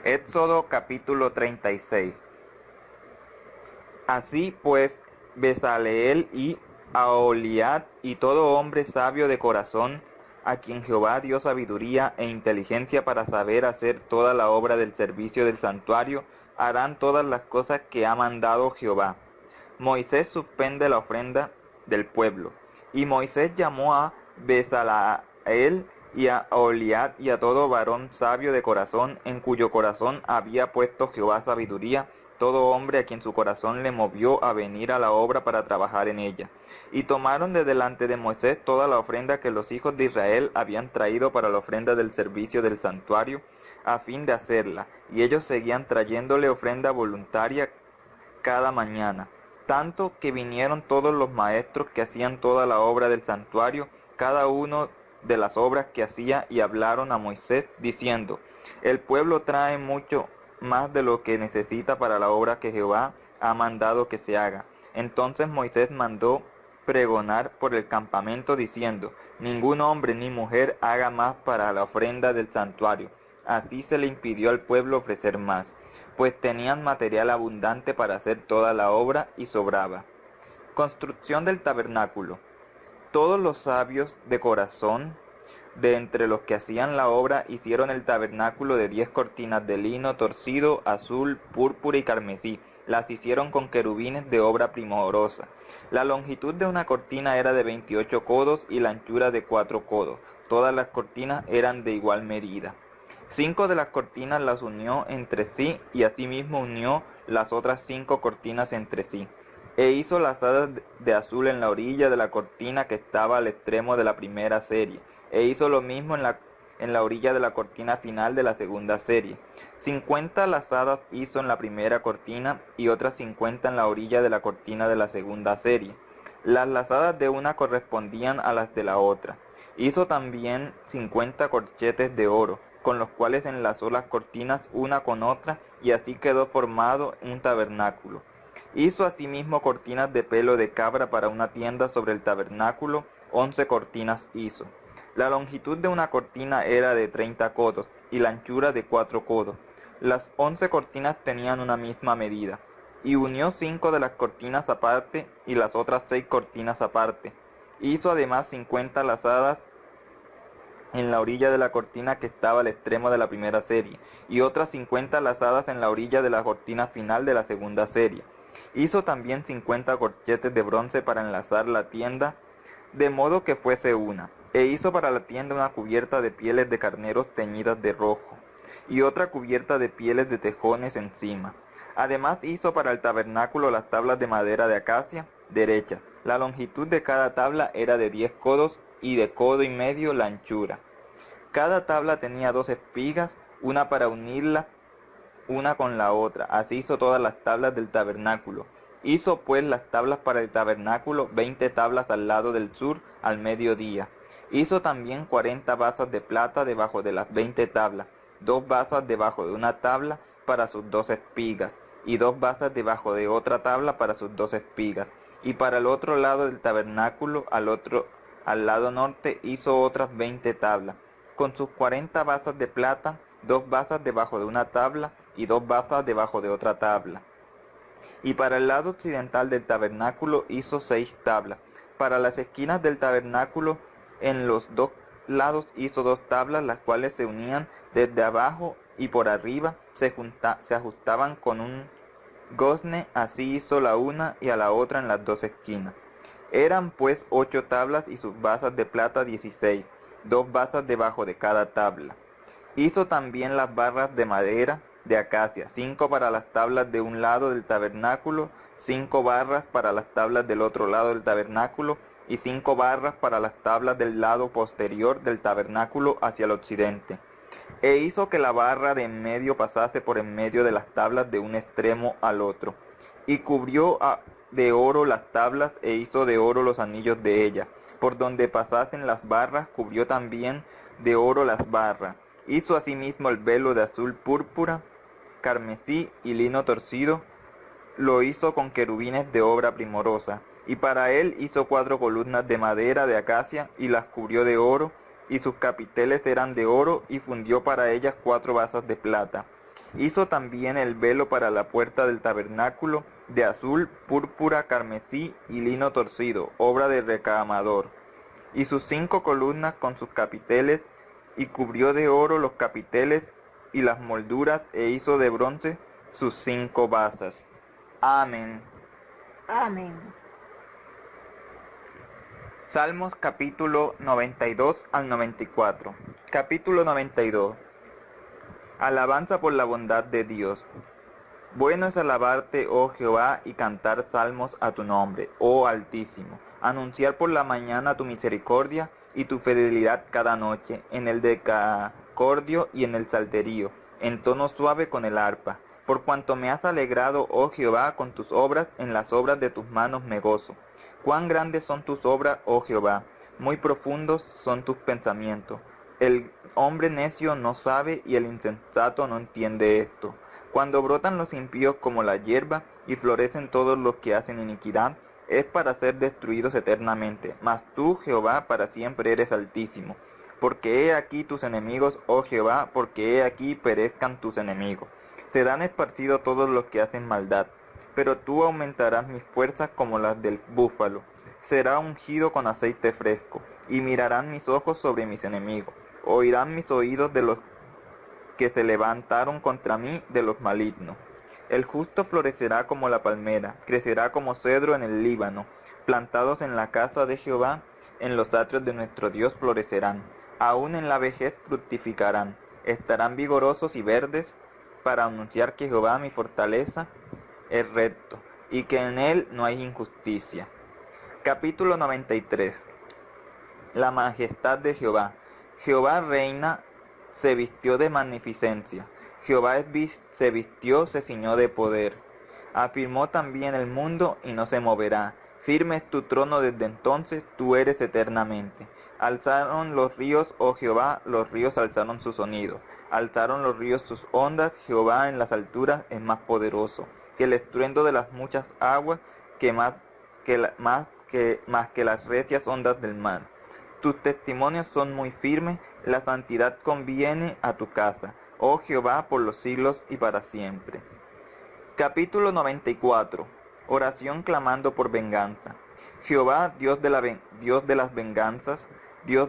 Éxodo capítulo 36. Así pues, Bezaleel y Aholiab y todo hombre sabio de corazón, a quien Jehová dio sabiduría e inteligencia para saber hacer toda la obra del servicio del santuario, harán todas las cosas que ha mandado Jehová. Moisés suspende la ofrenda del pueblo. Y Moisés llamó a Bezaleel y a Aholiab y a todo varón sabio de corazón, en cuyo corazón había puesto Jehová sabiduría, todo hombre a quien su corazón le movió a venir a la obra para trabajar en ella. Y tomaron de delante de Moisés toda la ofrenda que los hijos de Israel habían traído para la ofrenda del servicio del santuario, a fin de hacerla, y ellos seguían trayéndole ofrenda voluntaria cada mañana, tanto que vinieron todos los maestros que hacían toda la obra del santuario, cada uno de las obras que hacía, y hablaron a Moisés, diciendo: el pueblo trae mucho más de lo que necesita para la obra que Jehová ha mandado que se haga. Entonces Moisés mandó pregonar por el campamento, diciendo: ningún hombre ni mujer haga más para la ofrenda del santuario. Así se le impidió al pueblo ofrecer más, pues tenían material abundante para hacer toda la obra y sobraba. Construcción del tabernáculo. Todos los sabios de corazón, de entre los que hacían la obra, hicieron el tabernáculo de 10 cortinas de lino torcido, azul, púrpura y carmesí. Las hicieron con querubines de obra primorosa. La longitud de una cortina era de 28 codos y la anchura de 4 codos. Todas las cortinas eran de igual medida. 5 de las cortinas las unió entre sí, y asimismo unió las otras 5 cortinas entre sí. E hizo lazadas de azul en la orilla de la cortina que estaba al extremo de la primera serie, e hizo lo mismo en la orilla de la cortina final de la segunda serie. 50 lazadas hizo en la primera cortina, y otras 50 en la orilla de la cortina de la segunda serie. Las lazadas de una correspondían a las de la otra. Hizo también 50 corchetes de oro, con los cuales enlazó las cortinas una con otra, y así quedó formado un tabernáculo. Hizo asimismo cortinas de pelo de cabra para una tienda sobre el tabernáculo, 11 cortinas hizo. La longitud de una cortina era de 30 codos, y la anchura de 4 codos. Las 11 cortinas tenían una misma medida. Y unió 5 de las cortinas aparte, y las otras 6 cortinas aparte. Hizo además 50 lazadas en la orilla de la cortina que estaba al extremo de la primera serie, y otras 50 lazadas en la orilla de la cortina final de la segunda serie. Hizo también 50 corchetes de bronce para enlazar la tienda, de modo que fuese una. E hizo para la tienda una cubierta de pieles de carneros teñidas de rojo, y otra cubierta de pieles de tejones encima. Además hizo para el tabernáculo las tablas de madera de acacia, derechas. La longitud de cada tabla era de 10 codos, y de codo y medio la anchura. Cada tabla tenía 2 espigas, una para unirla una con la otra. Así hizo todas las tablas del tabernáculo. Hizo pues las tablas para el tabernáculo, 20 tablas al lado del sur, al mediodía. Hizo también 40 basas de plata debajo de las 20 tablas, 2 basas debajo de una tabla para sus 2 espigas, y 2 basas debajo de otra tabla para sus 2 espigas. Y para el otro lado del tabernáculo, al lado norte, hizo otras 20 tablas, con sus 40 basas de plata, 2 basas debajo de una tabla, y 2 basas debajo de otra tabla. Y para el lado occidental del tabernáculo hizo 6 tablas. Para las esquinas del tabernáculo, en los 2 lados hizo 2 tablas, las cuales se unían desde abajo y por arriba, se ajustaban con un gozne. Así hizo la una y a la otra en las 2 esquinas. Eran pues 8 tablas, y sus basas de plata 16, 2 basas debajo de cada tabla. Hizo también las barras de madera de acacia, 5 para las tablas de un lado del tabernáculo, 5 barras para las tablas del otro lado del tabernáculo, y 5 barras para las tablas del lado posterior del tabernáculo hacia el occidente. E hizo que la barra de en medio pasase por en medio de las tablas de un extremo al otro. Y cubrió de oro las tablas, e hizo de oro los anillos de ellas. Por donde pasasen las barras, cubrió también de oro las barras. Hizo asimismo el velo de azul púrpura, carmesí y lino torcido. Lo hizo con querubines de obra primorosa. Y para él hizo 4 columnas de madera de acacia, y las cubrió de oro, y sus capiteles eran de oro, y fundió para ellas 4 basas de plata. Hizo también el velo para la puerta del tabernáculo, de azul, púrpura, carmesí y lino torcido, obra de recamador, y sus 5 columnas con sus capiteles, y cubrió de oro los capiteles y las molduras, e hizo de bronce sus 5 basas. Amén. Amén. Salmos capítulo 92 al 94. Capítulo 92. Alabanza por la bondad de Dios. Bueno es alabarte, oh Jehová, y cantar salmos a tu nombre, oh Altísimo. Anunciar por la mañana tu misericordia y tu fidelidad cada noche, en el decacordio y en el salterio, en tono suave con el arpa. Por cuanto me has alegrado, oh Jehová, con tus obras, en las obras de tus manos me gozo. Cuán grandes son tus obras, oh Jehová, muy profundos son tus pensamientos. El hombre necio no sabe y el insensato no entiende esto. Cuando brotan los impíos como la hierba y florecen todos los que hacen iniquidad, es para ser destruidos eternamente. Mas tú, Jehová, para siempre eres altísimo. Porque he aquí tus enemigos, oh Jehová, porque he aquí perezcan tus enemigos. Serán esparcidos todos los que hacen maldad. Pero tú aumentarás mis fuerzas como las del búfalo. Será ungido con aceite fresco, y mirarán mis ojos sobre mis enemigos. Oirán mis oídos de los que se levantaron contra mí, de los malignos. El justo florecerá como la palmera, crecerá como cedro en el Líbano. Plantados en la casa de Jehová, en los atrios de nuestro Dios florecerán. Aún en la vejez fructificarán. Estarán vigorosos y verdes, para anunciar que Jehová, mi fortaleza, es recto, y que en él no hay injusticia. Capítulo 93. La majestad de Jehová. Jehová reina, se vistió de magnificencia. Jehová se vistió, se ciñó de poder. Afirmó también el mundo y no se moverá. Firme es tu trono desde entonces, tú eres eternamente. Alzaron los ríos, oh Jehová, los ríos alzaron su sonido. Alzaron los ríos sus ondas, Jehová en las alturas es más poderoso que el estruendo de las muchas aguas, más que las recias ondas del mar. Tus testimonios son muy firmes, la santidad conviene a tu casa, oh Jehová, por los siglos y para siempre. Capítulo 94. Oración clamando por venganza. Jehová, Dios de las venganzas, Dios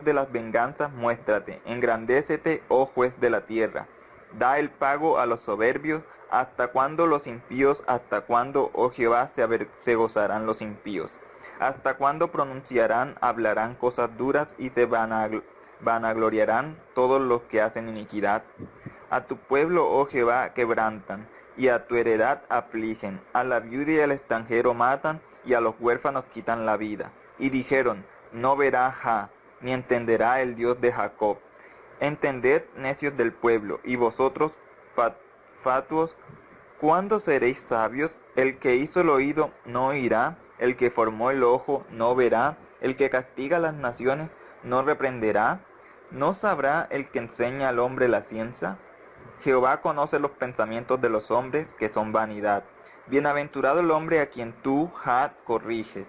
de las venganzas, muéstrate, engrandécete, oh juez de la tierra. Da el pago a los soberbios. ¿Hasta cuándo los impíos? ¿Hasta cuándo, oh Jehová, se gozarán los impíos? ¿Hasta cuándo pronunciarán, hablarán cosas duras y se vanagloriarán todos los que hacen iniquidad? A tu pueblo, oh Jehová, quebrantan, y a tu heredad afligen. A la viuda y al extranjero matan, y a los huérfanos quitan la vida. Y dijeron, no verá Jah, ni entenderá el Dios de Jacob. Entended, necios del pueblo, y vosotros, fatuos, ¿cuándo seréis sabios? El que hizo el oído no oirá, el que formó el ojo no verá, el que castiga a las naciones no reprenderá, ¿no sabrá el que enseña al hombre la ciencia? Jehová conoce los pensamientos de los hombres, que son vanidad. Bienaventurado el hombre a quien tú, Jah, corriges,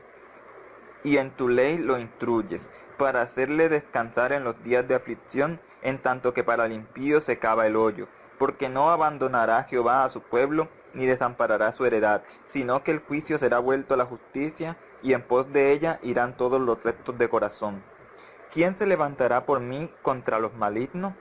y en tu ley lo instruyes, para hacerle descansar en los días de aflicción, en tanto que para el impío se cava el hoyo. Porque no abandonará Jehová a su pueblo, ni desamparará su heredad, sino que el juicio será vuelto a la justicia, y en pos de ella irán todos los rectos de corazón. ¿Quién se levantará por mí contra los malignos?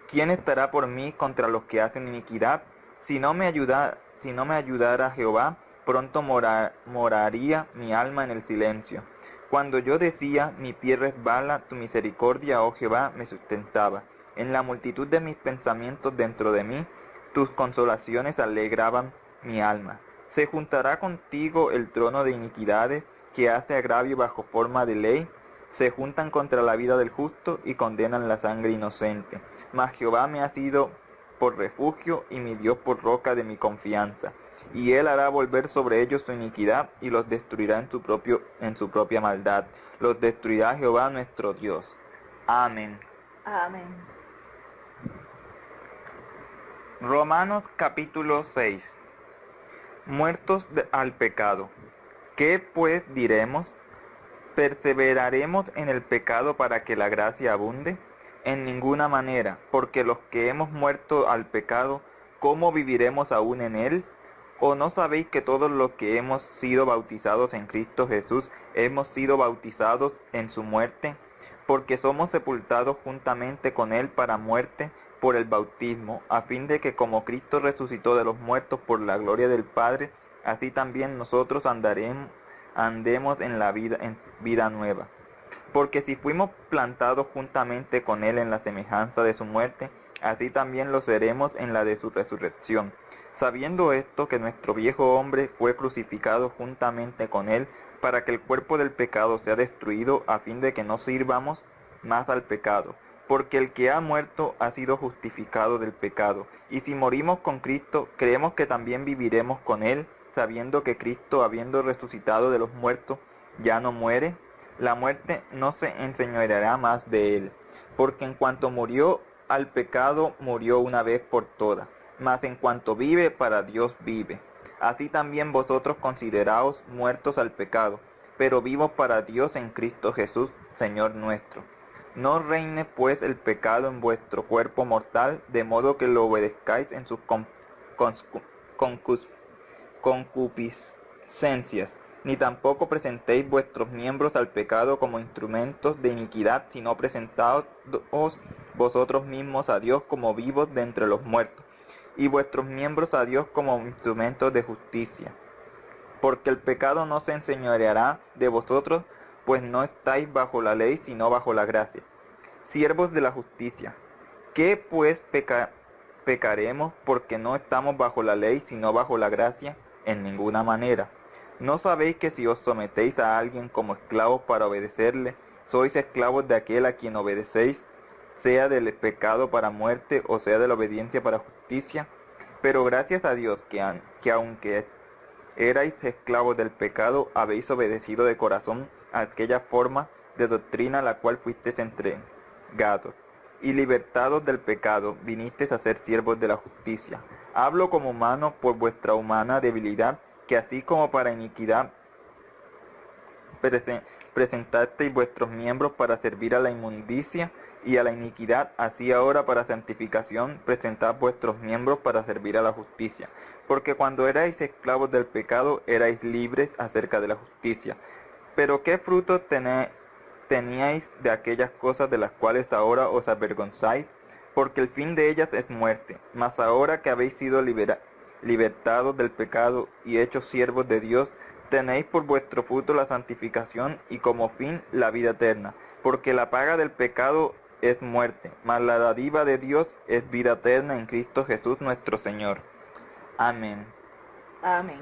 ¿Quién estará por mí contra los que hacen iniquidad? Si no me ayudara Jehová, pronto moraría mi alma en el silencio. Cuando yo decía, mi pie resbala, tu misericordia, oh Jehová, me sustentaba. En la multitud de mis pensamientos dentro de mí, tus consolaciones alegraban mi alma. ¿Se juntará contigo el trono de iniquidades, que hace agravio bajo forma de ley? Se juntan contra la vida del justo y condenan la sangre inocente. Mas Jehová me ha sido por refugio y mi Dios por roca de mi confianza. Y él hará volver sobre ellos su iniquidad y los destruirá en su propia maldad. Los destruirá Jehová nuestro Dios. Amén. Amén. Romanos capítulo 6. Muertos al pecado. ¿Qué pues diremos? ¿Perseveraremos en el pecado para que la gracia abunde? En ninguna manera, porque los que hemos muerto al pecado, ¿cómo viviremos aún en él? ¿O no sabéis que todos los que hemos sido bautizados en Cristo Jesús, hemos sido bautizados en su muerte? Porque somos sepultados juntamente con él para muerte por el bautismo, a fin de que como Cristo resucitó de los muertos por la gloria del Padre, así también nosotros andemos en la vida nueva. Porque si fuimos plantados juntamente con él en la semejanza de su muerte, así también lo seremos en la de su resurrección. Sabiendo esto, que nuestro viejo hombre fue crucificado juntamente con él, para que el cuerpo del pecado sea destruido, a fin de que no sirvamos más al pecado. Porque el que ha muerto ha sido justificado del pecado. Y si morimos con Cristo, creemos que también viviremos con él, sabiendo que Cristo, habiendo resucitado de los muertos, ya no muere. La muerte no se enseñoreará más de él, porque en cuanto murió al pecado, murió una vez por todas, mas en cuanto vive, para Dios vive. Así también vosotros consideraos muertos al pecado, pero vivos para Dios en Cristo Jesús, Señor nuestro. No reine pues el pecado en vuestro cuerpo mortal, de modo que lo obedezcáis en sus concupiscencias, ni tampoco presentéis vuestros miembros al pecado como instrumentos de iniquidad, sino presentaos vosotros mismos a Dios como vivos de entre los muertos, y vuestros miembros a Dios como instrumentos de justicia. Porque el pecado no se enseñoreará de vosotros, pues no estáis bajo la ley, sino bajo la gracia. Siervos de la justicia, ¿qué pues pecaremos porque no estamos bajo la ley, sino bajo la gracia? En ninguna manera. ¿No sabéis que si os sometéis a alguien como esclavos para obedecerle, sois esclavos de aquel a quien obedecéis, sea del pecado para muerte o sea de la obediencia para justicia? Pero gracias a Dios que aunque erais esclavos del pecado, habéis obedecido de corazón a aquella forma de doctrina a la cual fuisteis entregados, y libertados del pecado, vinisteis a ser siervos de la justicia. Hablo como humano por vuestra humana debilidad, que así como para iniquidad presentasteis vuestros miembros para servir a la inmundicia y a la iniquidad, así ahora para santificación presentad vuestros miembros para servir a la justicia. Porque cuando erais esclavos del pecado, erais libres acerca de la justicia. Pero ¿qué fruto teníais de aquellas cosas de las cuales ahora os avergonzáis? Porque el fin de ellas es muerte. Mas ahora que habéis sido libertados del pecado y hechos siervos de Dios, tenéis por vuestro fruto la santificación y como fin la vida eterna. Porque la paga del pecado es muerte, mas la dádiva de Dios es vida eterna en Cristo Jesús nuestro Señor. Amén. Amén.